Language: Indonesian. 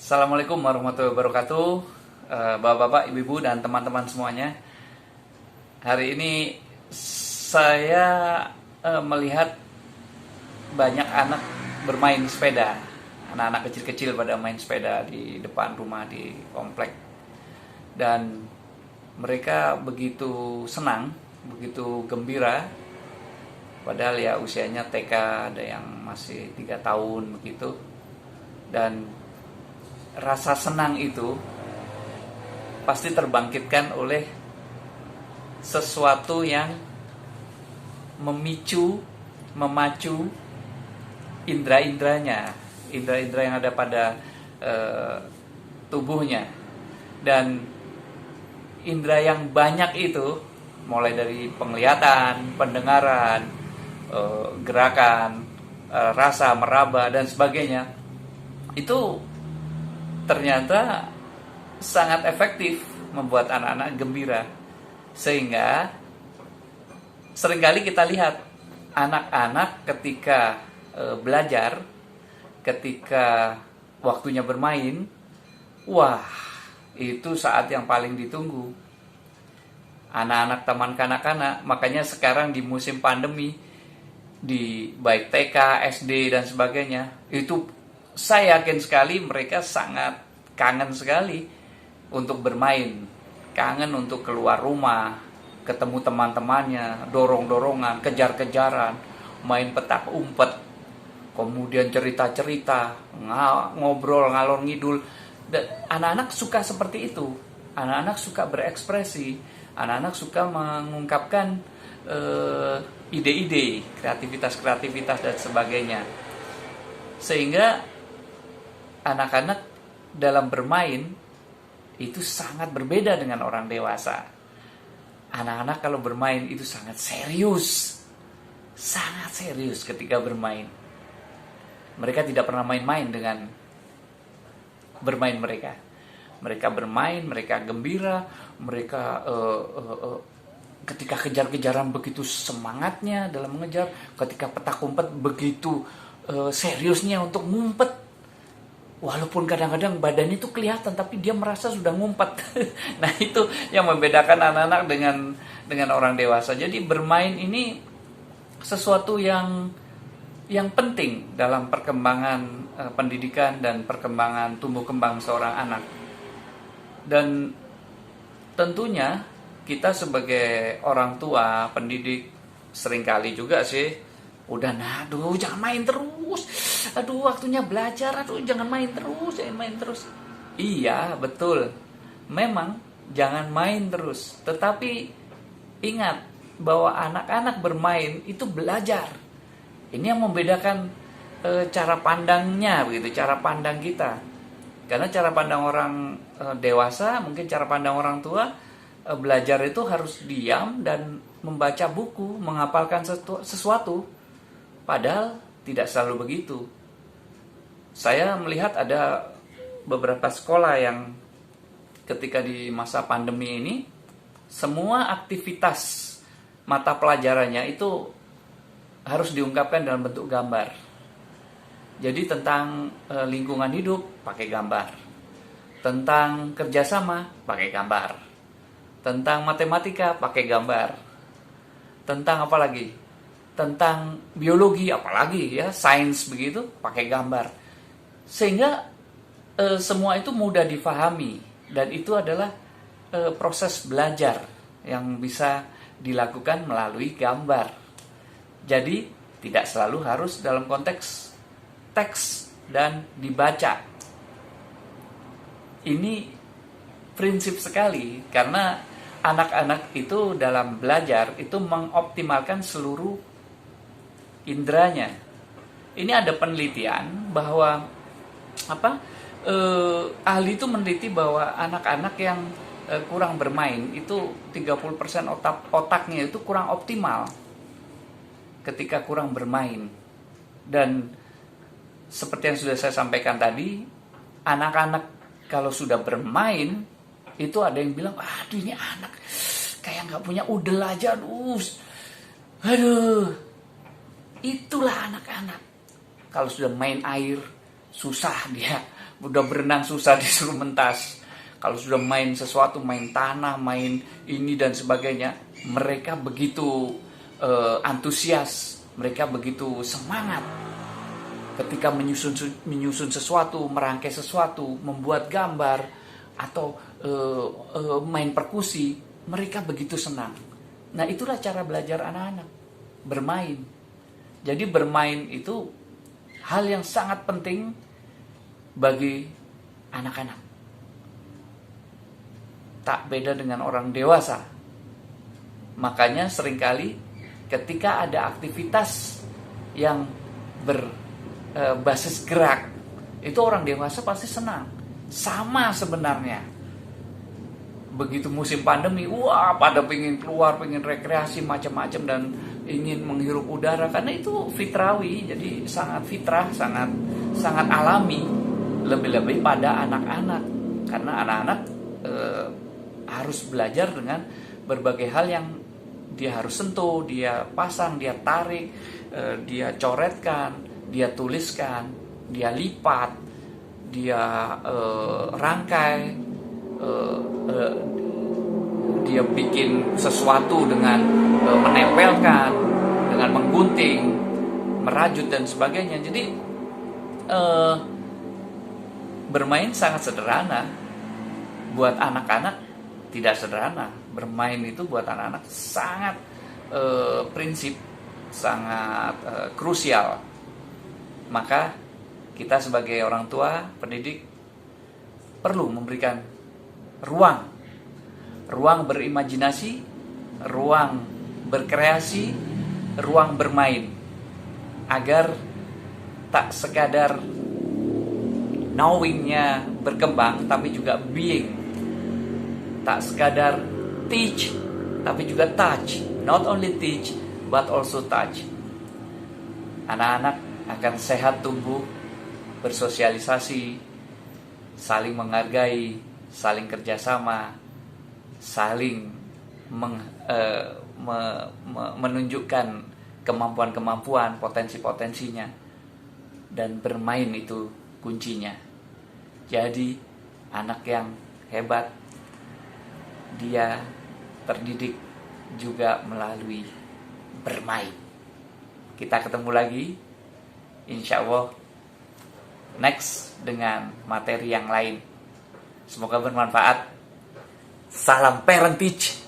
Assalamualaikum warahmatullahi wabarakatuh, bapak-bapak, ibu-ibu, dan teman-teman semuanya. Hari ini saya melihat banyak anak bermain sepeda. Anak-anak kecil-kecil pada main sepeda di depan rumah di komplek. Dan mereka begitu senang, begitu gembira. Padahal ya usianya TK, ada yang masih 3 tahun begitu. Dan rasa senang itu pasti terbangkitkan oleh sesuatu yang memacu indera-inderanya, indera-indera yang ada pada tubuhnya. Dan indera yang banyak itu mulai dari penglihatan, pendengaran, gerakan, rasa, meraba, dan sebagainya, itu ternyata sangat efektif membuat anak-anak gembira. Sehingga seringkali kita lihat anak-anak ketika belajar, ketika waktunya bermain, wah, itu saat yang paling ditunggu. Anak-anak taman kanak-kanak, makanya sekarang di musim pandemi, di baik TK, SD, dan sebagainya, itu saya yakin sekali mereka sangat kangen sekali untuk bermain, kangen untuk keluar rumah, ketemu teman-temannya, dorong-dorongan, kejar-kejaran, main petak umpet, kemudian cerita-cerita, ngobrol ngalor ngidul. Dan anak-anak suka seperti itu. Anak-anak suka berekspresi, anak-anak suka mengungkapkan ide-ide, kreativitas-kreativitas dan sebagainya. Sehingga anak-anak dalam bermain itu sangat berbeda dengan orang dewasa. Anak-anak kalau bermain itu sangat serius ketika bermain. Mereka tidak pernah main-main dengan bermain mereka. Mereka bermain, mereka gembira, mereka ketika kejar-kejaran begitu semangatnya dalam mengejar, ketika petak umpet begitu seriusnya untuk ngumpet. Walaupun kadang-kadang badan itu kelihatan, tapi dia merasa sudah ngumpet. Nah, itu yang membedakan anak-anak dengan orang dewasa. Jadi bermain ini sesuatu yang penting dalam perkembangan pendidikan dan perkembangan tumbuh kembang seorang anak. Dan tentunya kita sebagai orang tua, pendidik, seringkali juga sih udah, aduh jangan main terus, aduh waktunya belajar, aduh jangan main terus. Iya, betul, memang jangan main terus. Tetapi ingat bahwa anak-anak bermain itu belajar. Ini yang membedakan cara pandangnya, begitu, cara pandang kita. Karena cara pandang orang dewasa, mungkin cara pandang orang tua, belajar itu harus diam dan membaca buku, menghafalkan sesuatu. Padahal tidak selalu begitu. Saya melihat ada beberapa sekolah yang ketika di masa pandemi ini, semua aktivitas mata pelajarannya itu harus diungkapkan dalam bentuk gambar. Jadi tentang lingkungan hidup pakai gambar, tentang kerjasama pakai gambar, tentang matematika pakai gambar, tentang apa lagi? Tentang biologi, apalagi ya, sains begitu, pakai gambar. Sehingga semua itu mudah difahami. Dan itu adalah proses belajar yang bisa dilakukan melalui gambar. Jadi tidak selalu harus dalam konteks teks dan dibaca. Ini prinsip sekali, karena anak-anak itu dalam belajar itu mengoptimalkan seluruh inderanya. Ini ada penelitian bahwa ahli itu meneliti bahwa anak-anak yang kurang bermain itu 30% otaknya itu kurang optimal ketika kurang bermain. Dan seperti yang sudah saya sampaikan tadi, anak-anak kalau sudah bermain itu ada yang bilang, aduh ini anak kayak nggak punya udel aja, aduh. Itulah anak-anak. Kalau sudah main air, susah dia. Udah berenang susah disuruh mentas. Kalau sudah main sesuatu, main tanah, main ini dan sebagainya, mereka begitu antusias, mereka begitu semangat ketika menyusun sesuatu, merangkai sesuatu, membuat gambar atau main perkusi, mereka begitu senang. Nah, itulah cara belajar anak-anak, bermain. Jadi bermain itu hal yang sangat penting bagi anak-anak. Tak beda dengan orang dewasa. Makanya seringkali ketika ada aktivitas yang berbasis gerak, itu orang dewasa pasti senang. Sama sebenarnya. Begitu musim pandemi, wah pada pengen keluar, pengen rekreasi macam-macam dan ingin menghirup udara karena itu fitrawi, jadi sangat fitrah, sangat alami, lebih-lebih pada anak-anak karena anak-anak harus belajar dengan berbagai hal yang dia harus sentuh, dia pasang, dia tarik, dia coretkan, dia tuliskan, dia lipat, dia rangkai. Dia bikin sesuatu dengan menempelkan, dengan menggunting, merajut dan sebagainya. Jadi bermain sangat sederhana. Buat anak-anak tidak sederhana. Bermain itu buat anak-anak sangat prinsip, sangat krusial. Maka kita sebagai orang tua, pendidik perlu memberikan ruang berimajinasi, ruang berkreasi, ruang bermain, agar tak sekadar knowing-nya berkembang, tapi juga being. Tak sekadar teach, tapi juga touch. Not only teach, but also touch. Anak-anak akan sehat tumbuh, bersosialisasi, saling menghargai, saling kerjasama, saling menunjukkan kemampuan-kemampuan, potensi-potensinya, dan bermain itu kuncinya. Jadi anak yang hebat, dia terdidik juga melalui bermain. Kita ketemu lagi, insya Allah, next dengan materi yang lain. Semoga bermanfaat. Salam Parent Teach.